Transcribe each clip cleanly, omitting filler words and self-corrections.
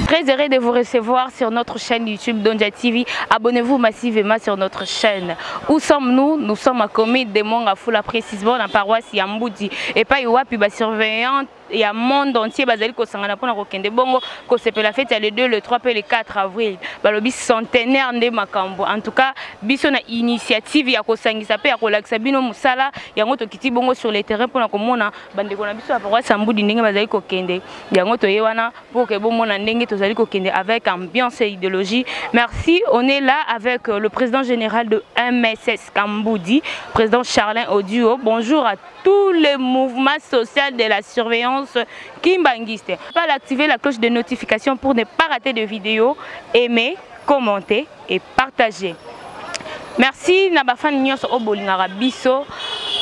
Très heureux de vous recevoir sur notre chaîne YouTube Donja TV. Abonnez-vous massivement sur notre chaîne. Où sommes-nous? Nous sommes à Komit de Mongafula, précisément dans la paroisse Yamboudi. Et pas Iwapi, surveillante. Il y a un monde entier basé sur le Kende Bongo, que c'est la fête le 2, le 3 et le 4 avril. Balobi centenaire de Makambo. En tout cas, biso na initiative ya kosangisa pe ya kolakisa bino musala yango to kiti bongo sur le terrain pour na komona bande ko na biso paroisse Yamboudi ndenge bazali ko kende. Yango to yewana pour que bomona ndenge to zali ko kende avec ambiance et idéologie. Merci, on est là avec le président général de MSS Kamboudi, président Charlin Oduo. Bonjour à tous les mouvements sociaux de la surveillance Kimbangiste. Pas activer la cloche de notification pour ne pas rater de vidéos, aimer, commenter et partager. Merci Nabafan Nyos Obolingara Biso.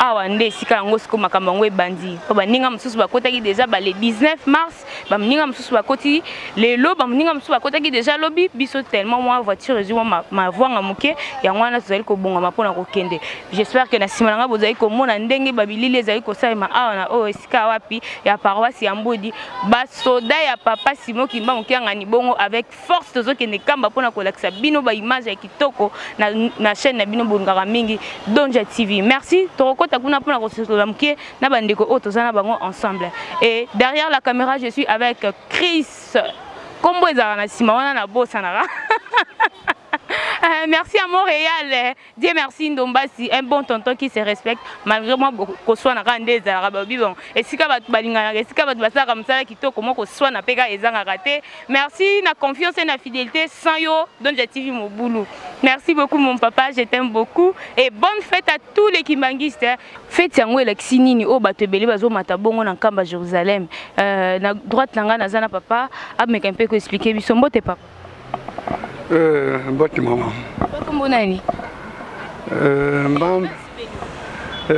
Awande sika ngosiko makambo bandi. Ba ninga msusu bakotaki déjà le 19 mars, ba ninga msusu bakoti lelo, ba ninga msusu bakotaki déjà lobi biso tellement moi voiture ezwa ma voix ngamuke ya ngwana tozali ko bonga mapona ko kende. J'espère que na simalanga bozali ko mona ndenge babilili ezali ko salema awana o sika wapi ya paroisse Yamboudi. Ba soda ya papa Simon Kimba mukianga ni bongo avec force tozo kende kamba pona ko lakisa bino ba image ya kitoko na chaîne na bino bongara mingi Donja TV. Merci. Ensemble. Et derrière la caméra, je suis avec Chris. Merci à Montréal. Dieu merci Ndombasi, un bon tonton qui se respecte malgré moi qu'on soit na rande za rababi bon. Et si ka bat balinga, et si ka bat basa comme ça qui to comment qu'on soit na peka ezanga raté. Merci na confiance et na fidélité sans yo Donja TV mon boulot. Merci beaucoup mon papa, je t'aime beaucoup et bonne fête à tous les kimbangistes. Fête yango elakisi nini o bato ebele bazo mata bongo na Kamba Jérusalem. Na droite nanga na zana papa, ameka un peu ko expliquer biso mbote papa. Mboti maman. Comment nani?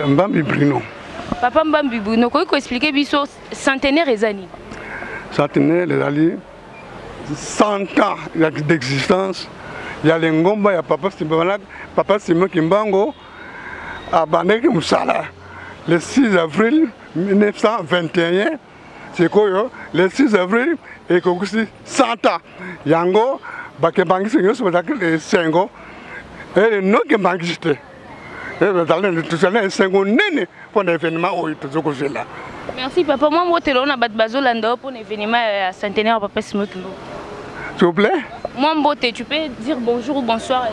Mbambi Bruno. Papa Mbambi Bruno, comment expliquer biso centenaire ezani? Centenaire ezali 100 ans d'existence. Il y a les ngomba, il y a papa Simon Kimbango à Bandeki Moussala le 6 avril 1921. C'est quoi le 6 avril et que 100 ans. Yango Bakebangi Seigneur sur le Sengo et le nom qui existe. Et tout ça, c'est 5 ans pour l'événement où il est là. Merci papa. Moi, je suis là pour l'événement centenaire papa Simon Kimbango. S'il vous plaît? Moi, Mbote, tu peux dire bonjour ou bonsoir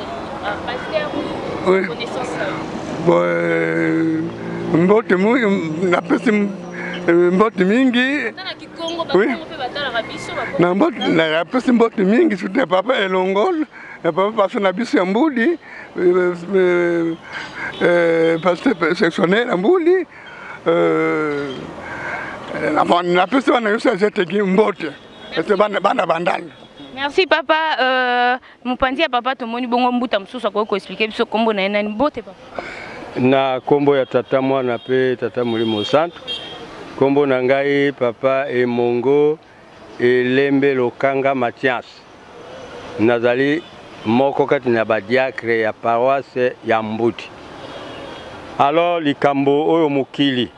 à Pasteur ou oui. Connaissance? Mbote, Mbote mingi. Oui. Na Mbote, na pesi Mbote mingi c'était papa Elongol, papa passe na biso Yamboudi, pasteur sectionnaire Yamboudi. Na pesi wana yosa jeteki Mbote. C'est bana bandal. Merci papa. Mon pandi papa to moni bongo mbuta msusu ko expliquer biso kombo na nani Mbote papa. Na kombo ya tata mwana pe tata mulimo centre. Kombo na ngai papa Emongo Elembe Lokanga Mathias. Nazali moko kati na badiacre ya paroisse Yamboudi. Alors likambo oyo mukili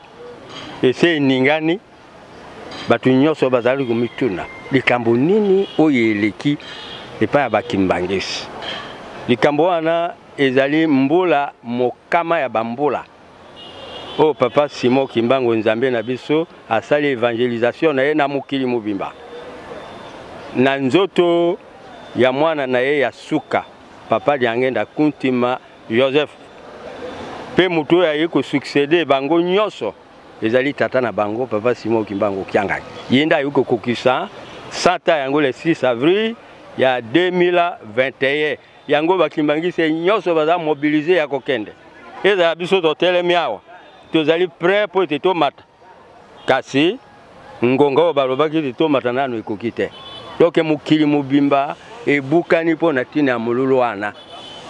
ese ningani batu nyonso bazali kumituna. Likambo nini oyo eleki epa ya bakimbangisi. Likambo wana ezali mbula mokama ya bambula. Oh papa Simon Kimbango Nzambe na biso asali evangelisation na ye na mukili mubimba. Na nzoto ya mwana na ye ya suka papa diangenda kuntima Joseph. Pe muto ya ye ko succéder bango nyonso ezali tata na bango papa Simon Kimbango Kianga. Yenda yuko kokisa sata yango le 6 avril ya 2021. Yango bakimbangise nyonso baza mobiliser ya kokende. Eza biso totele miawa. Tozali prêt pour te tomate. Kasi ngonga balobaki te tomate nano ekokite. Donc mukili mubimba e bukani po na tina mululu wana.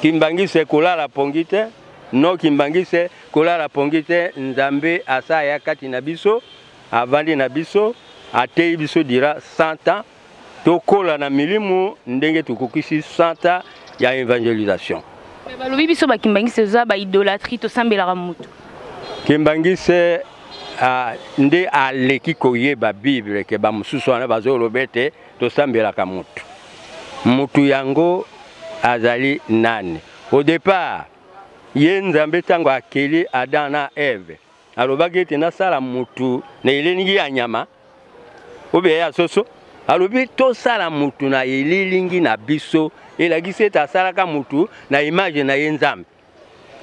Kimbangise kolala pongite, no kimbangise kolala pongite Nzambe asa ya kati na biso, avandi na biso, atei biso dira 100 ans. Tokola na milimu ndenge tukukisi 100 ans ya évangélisation. Mais balobi biso ba kimbangise za ba idolâtrie to sambela mutu. Kimbangise nde aleki koyeba Bible ke bamususu wana bazoloba te tosambelaka mutu. Mutu yango azali nani? Au départ, ye Nzambe tango akeli Adam na Eve. Alobaki ete nasala mutu na elengi ya nyama obe ya soso. Alobi tosala mutu na elilingi na biso. Elakisi ete asalaka mutu na image na ye Nzambe.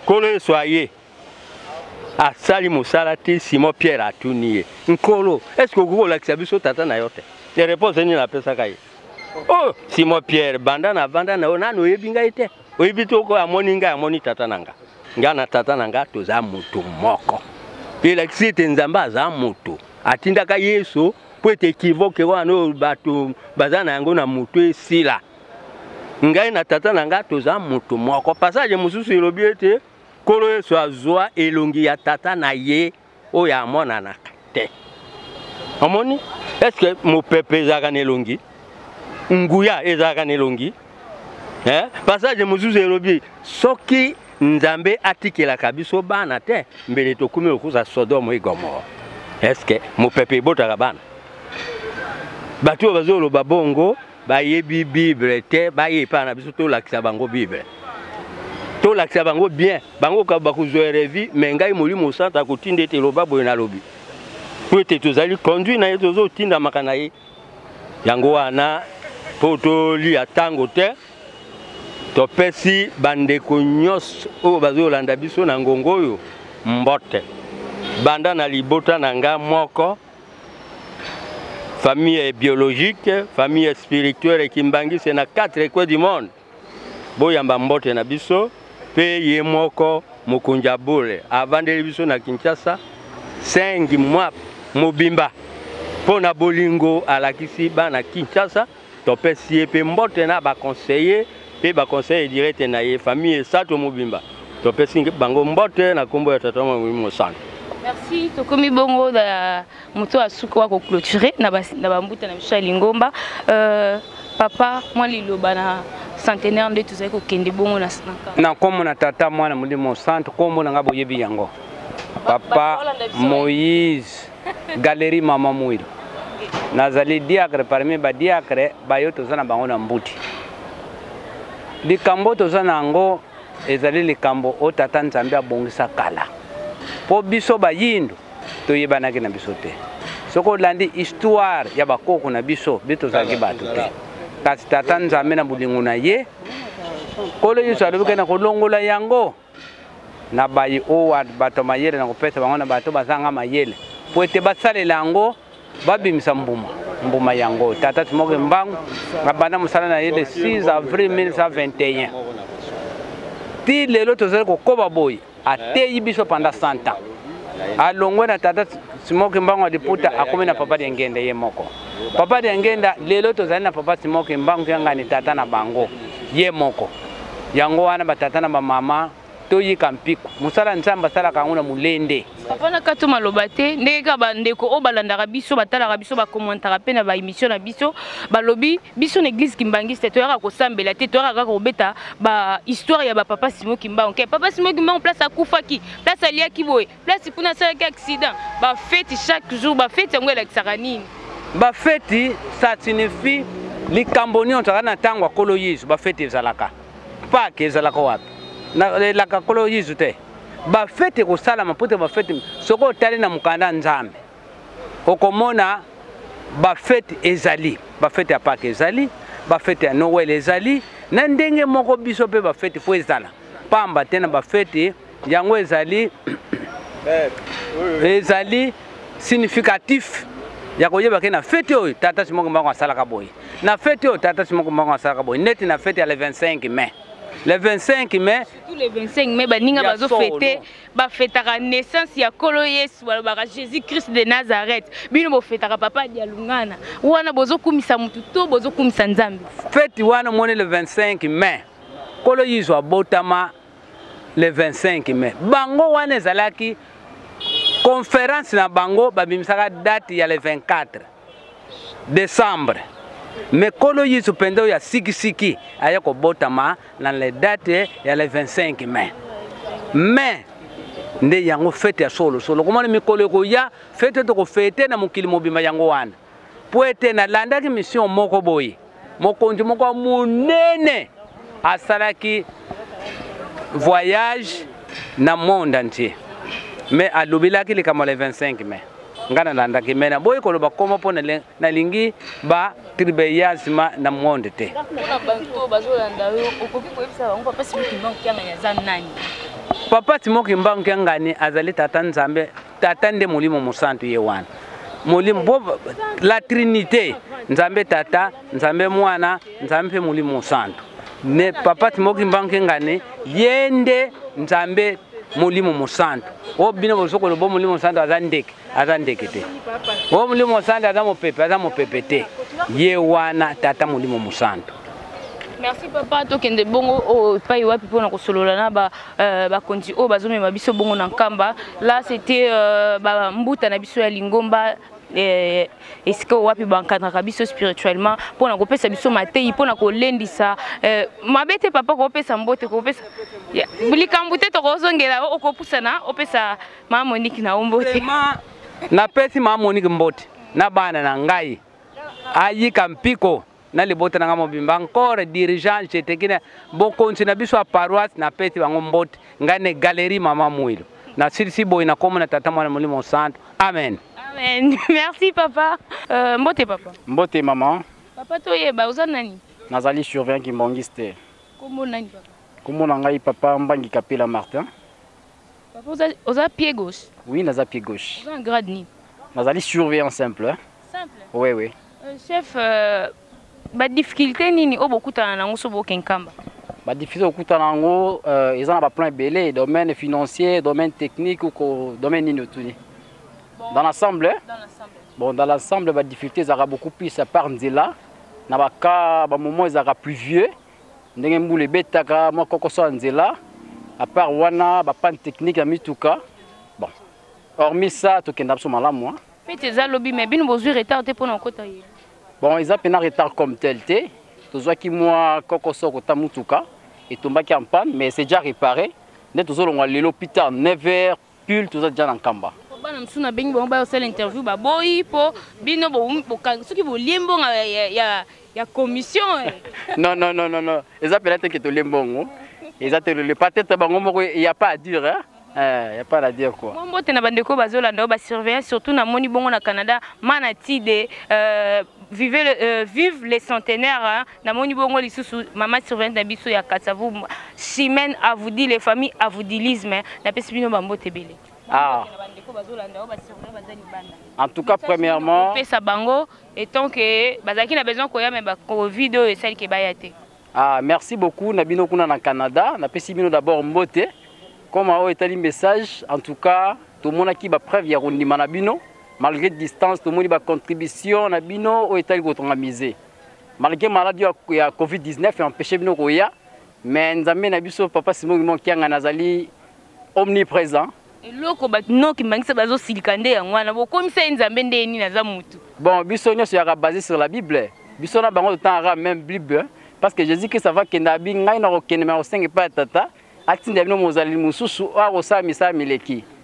Kolo Yesu aye asali musala te Simon Pierre atuni ye. Nkolo, est-ce que vous lakisa biso tata na yote? Les réponses ni na pesa kai. Oh, Simon Pierre banda na nano yebinga ite. Oyebi toko amoni nga amoni tata nanga. Nga na tata nanga toza mutu moko. Elakisi ete Nzambe aza mutu. Atindaka Yesu po ete ekivoke wana bato bazana yango na mutu esila. Ngai na tata nanga toza mutu moko. Passage mususu elobi ete Kolo Yesu azwa elongi ya tata na ye oyo amonanaka te. Amoni? Est-ce que mopepe ezaka na elongi? Nguya ezaka na elongi? Passage mususu elobi soki Nzambe atikelaka biso bana te mbele tokumi okuza Sodome et Gomorrhe. Est-ce que mopepe ebotaka bana? Bato bazoloba bongo bayebi Bible te bayepa na biso tolakisa bango Bible. Tolakisa bango bien bango ka bakuzwa revi mengai molimo santa kotinda ete loba boye na lobi. Po ete tozali conduit na yeto zo tinda makana ye. Yango wana poto li atango te topesi bandeko nyos o bazolanda biso na ngongo oyo mbote. Banda na libota na nga moko famille biologique, famille spirituelle qui mbangise na 4 coins du monde. Boyamba mbote na biso pe ye moko mokunja bole avandeli biso na Kinshasa 5 mois mobimba pona bolingo alakisi bana Kinshasa topesi pe mbote na ba conseiller pe ba conseiller direct na ye famille sato mobimba topesi bango mbote na kombo ya tata mo sana. Merci, tokomi bongo da moto asuko ko clôturer na ba mbuta na Michel Lingomba. Papa moi liloba na centenaire de tout ça ko kende bongo na sanaka. Na komo na tata mwana mulimo centre komo na ngabo yebi yango. Papa Moïse Galerie Mama Mwilo. Nazali diacre parmi ba diacre bayo tozana bango na mbuti. Likambo tozana ngo ezali likambo o tata Nzambe abongisa kala. Po biso bayindo toyebanaki na biso te. Soko landi histoire ya bakoko na biso bitozaki bato te. Kasi tata Nzambe na bulingo na ye Kolo Yesu alobi na kolongola yango na bayi o bato mayele na kopesa bango na bato bazanga mayele po ete basalela yango babimisa mbuma yango tata Timoke Mbangu ngabana musala na ye le 6 avril 1921 ti lelo tozali kokoba boy ateyi biso pendant 100 ans alongwe na tata Timoke Mbangu adiputa akome na papa de ngenda ye moko papa de ngenda lelo tozali na papa Timoke Mbangu yanga ni tata na bango ye moko yango wana batata na ba mama toyi kampiku musala Nzamba sala kanguna mulende papa na kato maloba te ndeka bandeko o balandaka biso batalaka biso ba commentara pe na ba émission na biso balobi biso na église Kimbangiste to yaka ko sambela te to yaka ko beta ba histoire ya ba papa Simon Kimbangu ke papa Simon Kimbangu place akufaki place aliaki boye place kuna sala ki accident ba fête chaque jour ba fête yango la kisarani ba fête ça signifie likambo nyonso kana tangwa Kolo Yesu ba fête ezalaka pa ke ezalaka wapi na la Kolo Yesu te ba fete ko sala mapote ba fete soko tali na mukanda Nzambe okomona ba fete ezali ba fete ya Pâques ezali ba fete ya Noël ezali na ndenge moko biso pe ba fete fo ezala pamba tena ba fete yango ezali ezali significatif ya koyeba ke na fete oyo tata Timoke Mbangu asala ka boy na fete oyo tata Timoke Mbangu asala ka boy net na fete ya le 25 mai. Le 25 mai, tous les 25 mai, baninga bazo fêter, ba fêtera naissance ya Kolo Yesu, ba Jésus Christ de Nazareth. Bino bo fêtera papa dia lungana. Wana bozo kumisa mutu to bozo kumisa Nzambe. Fête wana mone le 25 mai. Kolo Yesu abotama le 25 mai. Bango wana ezalaki conférence na bango babimisaka date ya le 24 décembre. Mais Kolo Yesu pendo ya siki aya ko botama na le date ya le 25 mai. Mais nde yango fete ya solo solo komona mikolo koya fete to ko fete na mokili mobimba yango wana po ete na landaki mission moko boye mokonzi moko munene asalaki voyage na monde entier mais alobilaki likambo le 25 mai ngana landaki mena boye koloba koma po na lingi ba tribeyasima na monde te papa Timoki Mbangu Kiangani azali tata Nzambe tata nde mulimo musantu ye wana mulimo la trinité Nzambe tata Nzambe mwana Nzambe mulimo musantu ne papa Timoki Mbangu Kiangani yende Nzambe mulimo musantu o bino bosoko bo mulimo musantu azandeke te o mulimo musantu azamopepe te ye wana tata mulimo musantu. Merci papa tokende bongo o pai wapi pona kosolola na ba konti o bazomema biso bongo na nkamba. Là c'était ba mbuta na biso ya Lingomba est-ce que wapi bankana biso spirituellement pona kopesa biso matei pona kolendisa mabete papa kopesa mbote kopesa bulikambute to kozongela okopusana opesa mama Monique na ombote na pesi mama Monique mbote na bana na ngai ayika mpiko na libota na mobimba encore dirigeant chetekina bon continue biso a paroisse na peti bango mbote ngane galerie mama Mwilo na sisi boy na komona tata mwana mulimo santo amen amen. Merci papa mbote papa mbote mama papa to yeba uza nani nazali surveillant ki mbongiste kombo nani papa kombo na ngai papa Mbangi Kapela Martin papa uza pied gauche oui naza pied gauche uza grade ni nazali surveillant simple simple oui chef ba difficulté nini obokutana nango so bokenkamba ba difficulté okutana nango ils ont ba plan belé domaine financier domaine technique ou domaine nini otuni dans l'ensemble bon dans l'ensemble ba difficulté ça beaucoup plus à part nzela na ba ka ba moment ils aura pluvieux ndenge mbule betaka mo kokoso nzela à part wana ba pan technique ya mituka bon hormis ça tokenda biso malamu fete za lobby mais bino bozwi retard te pona okota ye. Bon, ils ont un retard comme tel. Tout ça qui moi, quand sort au mutuka et tombaki en panne, mais c'est déjà réparé. Net tout ça on va l'hôpital 9h, pull tout ça déjà en kamba. Bana msuna bengi bon ba osala interview ba boy po bino bo soki bo liembo ya commission. Non. Ils appellent que to liembongo. Ils appellent le peut-être bango moko il y a pas à dire hein. Il n'y a pas à dire quoi. Moi, je suis surveillant, surtout dans le Bongo au Canada. Manati de vivre les centenaires. Dans le Bongo, maman surveillante d'Abisso et à Katsavou. Chimène a vous dit les familles à vous dilisme. En tout cas, premièrement. Et tant que Bazaki a besoin qu'on y ait une vidéo et celle qui est bayate. Merci beaucoup. Nabino Kuna na Canada. Napesibino d'abord mbote. Comme a été le message, en tout cas, tout le monde qui va preuve ya rondima na bino, malgré distance, tout le monde va contribution na bino au état de misé. Malgré maladie ya Covid-19 et empêché bino koya, mais nzambe na biso papa Simon Kianga nazali omniprésent. Et loko ba no ki mangisa bazo silikande ya ngwana bo comme ça nzambe ndeni na za mutu. Bon, biso nyo ya basé sur la Bible. Biso na bango temps ara même Bible parce que Jésus que ça va kenda bi ngai na ko kende ma 5 pas tata.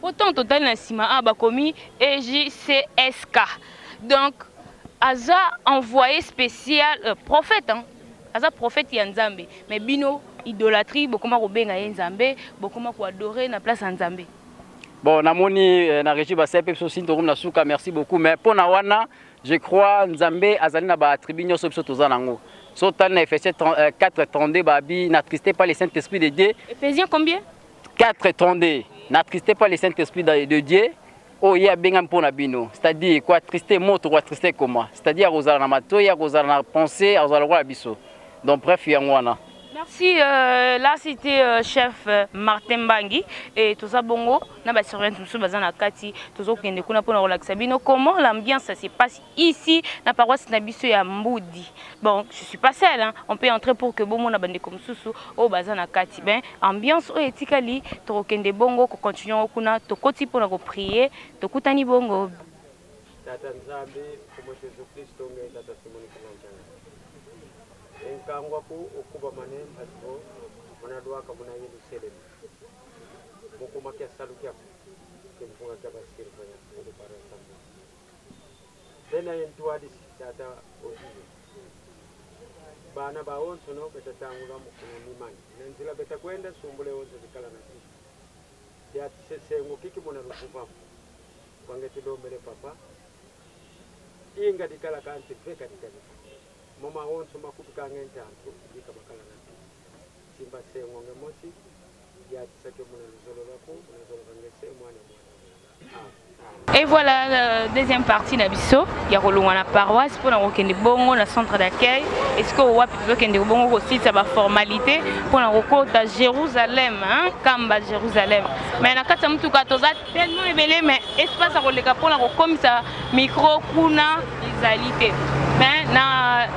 Autant total na sima bakomi EJCSK. Donc Aza envoyé spécial prophète Aza prophète ya Nzambe mais bino idolâtrie bokoma ko benga ye Nzambe bokoma ko adorer na place Nzambe. Bon namoni na régie ba CP sosi to na suka merci beaucoup mais pour na wana je crois Nzambe azali na ba attribut nyoso biso tozanango. Sotan Ephésiens 4:32 babi n'attristez pas le Saint-Esprit de Dieu. Ephésiens combien? 4:32. N'attristez pas le Saint-Esprit de Dieu. Oh ya bengam pona bino. C'est-à-dire quoi attrister moto ou attrister comment? C'est-à-dire aux na matoya, aux na penser, aux la biso. Donc bref yangwana. Merci. Là c'était chef Martin Mbangi et tout ça bongo na ba surveillant musu bazana kati tozo kende kuna pona relaxa bino. Comment l'ambiance ça se passe ici na paroisse na biso ya Mbudi. Bon, je suis pas seule hein. On peut entrer pour que bomo na bande comme susu o bazana kati ben ambiance o etikali to kende bongo ko continuer kuna to koti pona ko prier to kutani bongo. Tata Nzambe como Jesus Cristo ngai tata Simoni Kilanchana. Enkangwa ku okuba mane asbo mwana dua kabuna yedu selemi. Mokoma kia salukia kemfunga kia basikeli fanya ole para sambo. Tena yentuadi tata ojiwe. Bana baonso no betatangula mukuna mimani. Nenzila betakwenda sumbule onzo zikala na sisi. Ya sesengo kiki mona rukuva. Wangeti dombele papa. Inga dikala kanti veka dikala. Mama onso makutu kangenta antu dika bakala na sisi. Simba sengo ngemosi. Et voilà la deuxième partie d'Abisso. Il y a la paroisse pour le bongo, le centre d'accueil. Est-ce que vous avez bongo aussi ça va formalité pour le recours à Jérusalem, hein, Kamba Jérusalem. Mais na kata mtu katoza tellement évelé mais espace à releka pour la comme ça micro kuna isalité. Mais na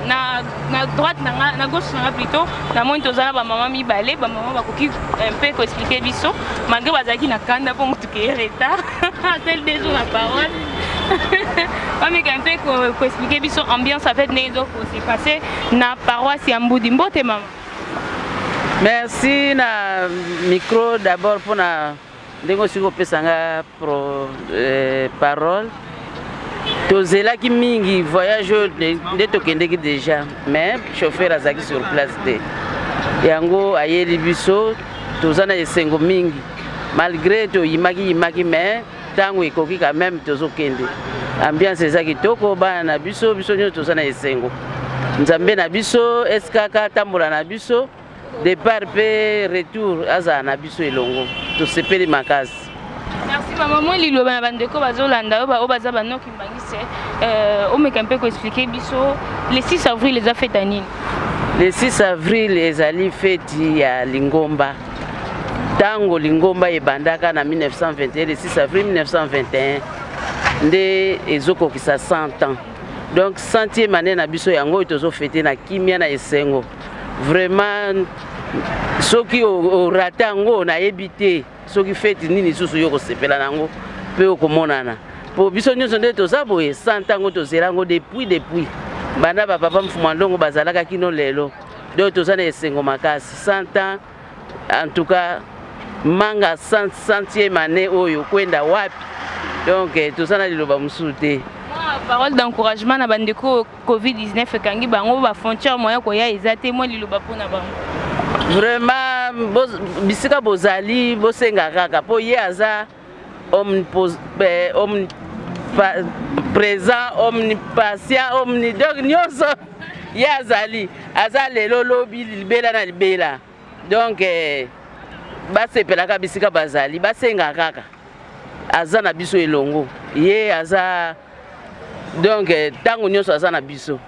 droite na gauche na plutôt na moi tozala ba maman mi balé ba maman ba koki un peu ko expliquer biso malgré bazaki na kanda pour mutu ke retard tel des jours la parole mais un peu ko expliquer biso ambiance en fait nezo ko s'est passé na paroisse ya Mbudi Mbote maman. Merci na micro d'abord pour na ndengo siko pesanga parole. Tozela ki mingi voyage de tokendeki déjà mais chauffeur azaki sur place de yango ayeli biso tozana esengo mingi malgré to yimaki mais tango ekoki quand même tozokende ambiance ezaki toko bana na biso nyo tozana esengo nzambe na biso eskaka tambola na biso départ pe retour aza na biso elongo tosepeli makasi. Merci maman. Moi lilo bana bandeko bazolanda o baza banoki mbangise o meka mpe ko expliquer biso le 6 avril les a fait à nini. Le 6 avril ezali fête ya Lingomba. Tango Lingomba ebandaka na 1921 le 6 avril 1921 nde ezoko kisa 100 ans. Donc 100e année na biso yango tozo fêter na kimia na esengo. Vraiment soki o ratango na ebité soki fête nini susu yo kosepela nango pe okomonana po biso nyonso nde toza boye 100 ans tozelango depuis banda papa mfuma ndongo bazalaka kino lelo donc toza na esengo makasi 100 ans en tout cas manga 100e année oyo kwenda wapi donc toza na liloba mususu te. Parole d'encouragement na bandeko Covid-19 kangi bango ba frontière moya ko ya ezate mo liloba pona bango. Vraiment bisika bozali bosenga kaka po ye aza présent omnipatient donc nyonso ye azali aza lelo lobi libela na libela donc basepelaka bisika bazali basenga kaka aza na biso elongo ye aza donc tango nyonso aza na biso.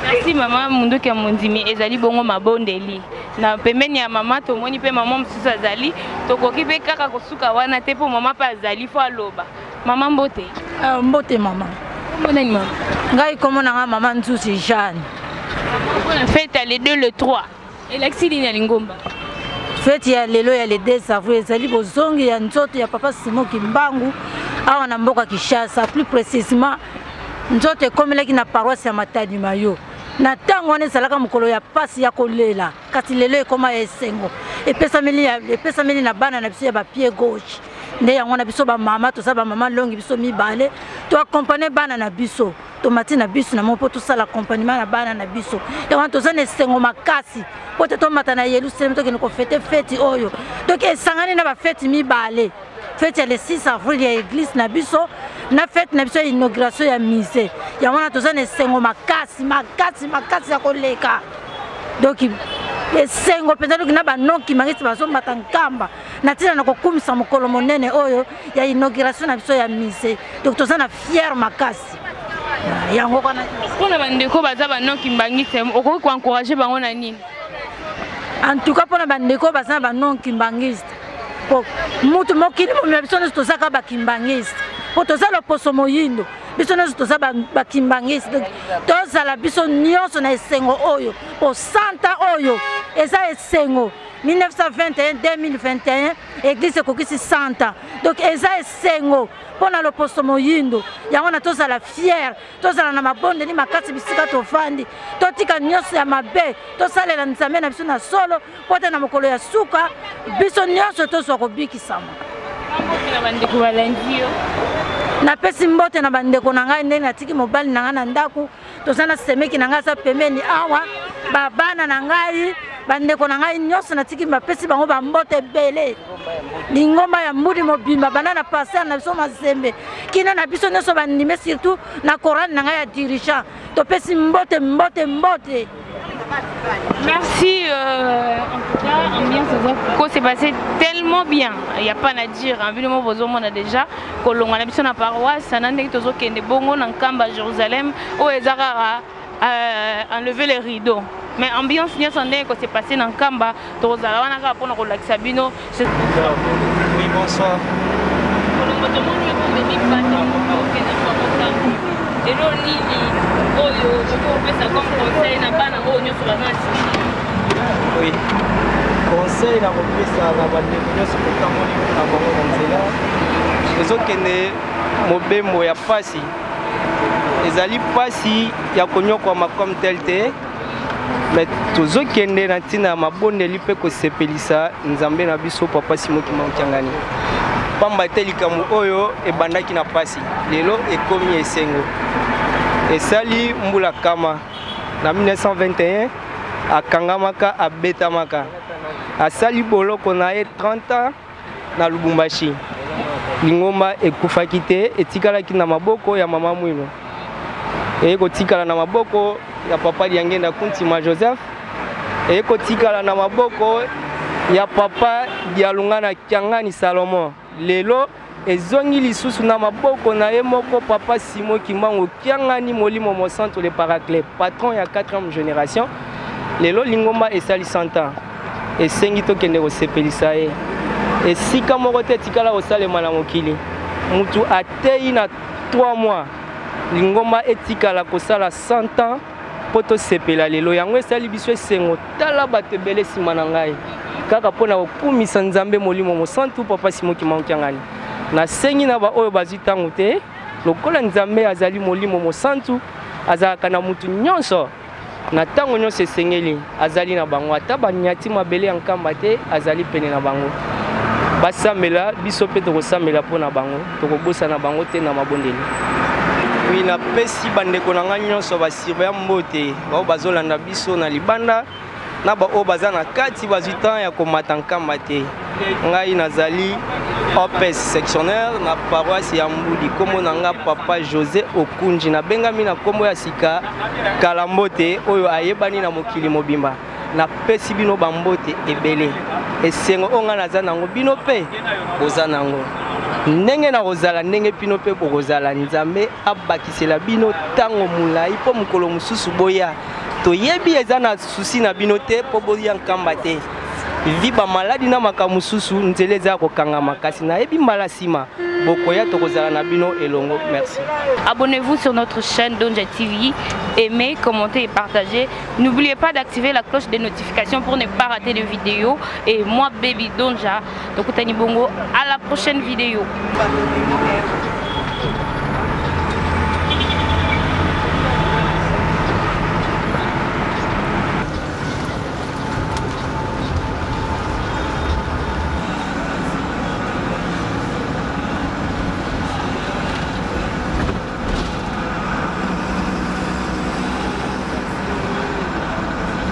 Merci maman Munduki ya Mondimi ezali bongo mabondeli na pembeni ya mama tomoni pe mama msusu azali tokoki pe kaka kosuka wana te po mama pa azali fo aloba mama Mbote. Mbote mama Mbona ni mama ngai komona nga mama Nzusi Jeanne. On fête les 2 le 3 et l'accident ya Lingomba fête ya lelo ya le 2 avril ezali bozongi ya nzoto ya papa Simon Kimbangu awa na mboka Kinshasa plus précisément nzoto ekomelaki na paroisse ya Matadi Mayo na tango wana ezalaka mokolo ya pasi ya kolela kasi lelo ekoma ya esengo epesameli na bana na biso ya bapie gauche nde yango na biso bamama toza bamama longi biso mibale toakompagne bana na biso tomati na biso na mopo tosala accompagnement na bana na biso yango toza na esengo makasi po te tomata na Yerusalem tokende kofete feti oyo donc esangani na bafeti mibale fête ya le 6 avril ya église na biso na fête na biso ya inauguration ya musée yango na toza na esengo makasi ya koleka donc esengo mpenza loki na banoki mangisi bazomata nkamba na ntina na kokumisa mokolo monene oyo ya inauguration na biso ya musée donc toza na fier makasi yango kana mpona bandeko baza banoki mbangisi okoki koencourage bango na nini en tout cas mpona bandeko baza na banoki mbangisi mutu mokili momela biso nyonso tozaka bakimbangisi po toza loposo moyindo biso nyonso toza bakimbangisi tozala biso nyonso na esengo oyo po santa oyo eza esengo 1921 2021 église ekokisi 100 ans donc eza esengo mpona loposo moyindo yango na tozala fiere tozala na mabondeli makasi bisika tofandi totika nyonso ya mabe tosalela nzambe na biso na solo mpo te na mokolo ya suka biso nyonso tozwa kobikisama. Napesi mbote na bandeko na ngai ndenge natiki mobali na ngai na ndako toza na semeki na ngai aza pembeni awa babana na ngai bandeko na ngai nyonso natiki bapesi bango bambote ebele lingomba ya mbudi mobimba banda na paster na biso mazembe kina na biso nyonso bandime surtout na korani na ngai ya dirigeant topesi mbote mbote mbote. Merci, en tout cas, ambiance s'est passé tellement bien, il n'y a pas à dire. Évidemment, on a déjà, quand on a habité la paroisse, on a dit que nous bongo dans Kamba, Jérusalem, où ils ont enlevé les rideaux. Mais ambiance, nous avons dit que c'est passé dans Kamba, on a pour relaxer Sabino. Oui, bonsoir. Oui, conseil na kopesa na bandeko nyonso kotamoli na bango na nzela ezokende mobembo ya pasi ezali pasi ya konyokwama comme tel te mais tozokende na ntina ya mabondeli mpe kosepelisa nzambe na biso papa Simoki Maokiangani pamba te likambo oyo ebandaki na pasi lelo ekomi esengo esali mbula kama na 1921 akangamaka abetamaka asali boloko na ye 30 ans na Lubumbashi lingomba ekufaki te etikalaki na maboko ya mama mwino ekotikala na maboko ya papa Liangenda Kuntima Joseph ekotikala na maboko ya papa Dialungana Kiangani Salomon lelo ezongi lisusu na maboko na ye moko papa Simoki Mbangu Kiangani Molimo Mosanto le Paraclet patron ya 4e génération lelo lingomba esali 100 ans esengi tokende kosepelisa ye esika moko te tikala kosalema na mokili mutu atei na 3 mois lingomba etikala kosala 100 ans po tosepela lelo yango esali biso esengo tala bato ebele nsima na ngai kaka mpona kokumisa nzambe molimo mosantu papa Simoki Mbangu Kiangani nasengi na baoyo bazwi ntango te lokola nzambe azali molimo mosantu azalaka na mutu nyonso na ntango nyonso esengeli azali na bango ata banyati mabele ya nkamba te azali pene na bango basambela biso mpe tokosambela mpo na bango tokobosana bango te na mabondeli. Oui, napesi bandeko na ngai nyonso basurveya mbote bao bazolanda biso na libanda na bao baza na kati bazwi temps ya komata nkamba te ngai nazali OPS sectionnaire na paroisse ya Mbudi kombo na nga papa José Okunji na bengami na kombo ya sika Kalambote oyo ayebani na mokili mobimba na pesi bino bambote ebele esengo onga naza nango bino pe oza nango ndenge na kozala ndenge pino pe kozala nzambe abakisela bino tango mulai po mukolo mususu boya toyebi eza na susi na bino te po boya nkamba te viba maladi na makamususu nzele za kokangama kasi na ebi mbala sima bokoya tokozala na bino elongo. Merci. Abonnez-vous sur notre chaîne Donja TV, aimez, commentez et partagez. N'oubliez pas d'activer la cloche des notifications pour ne pas rater de vidéos. Et moi Baby Donja, donc Tani Bongo, à la prochaine vidéo.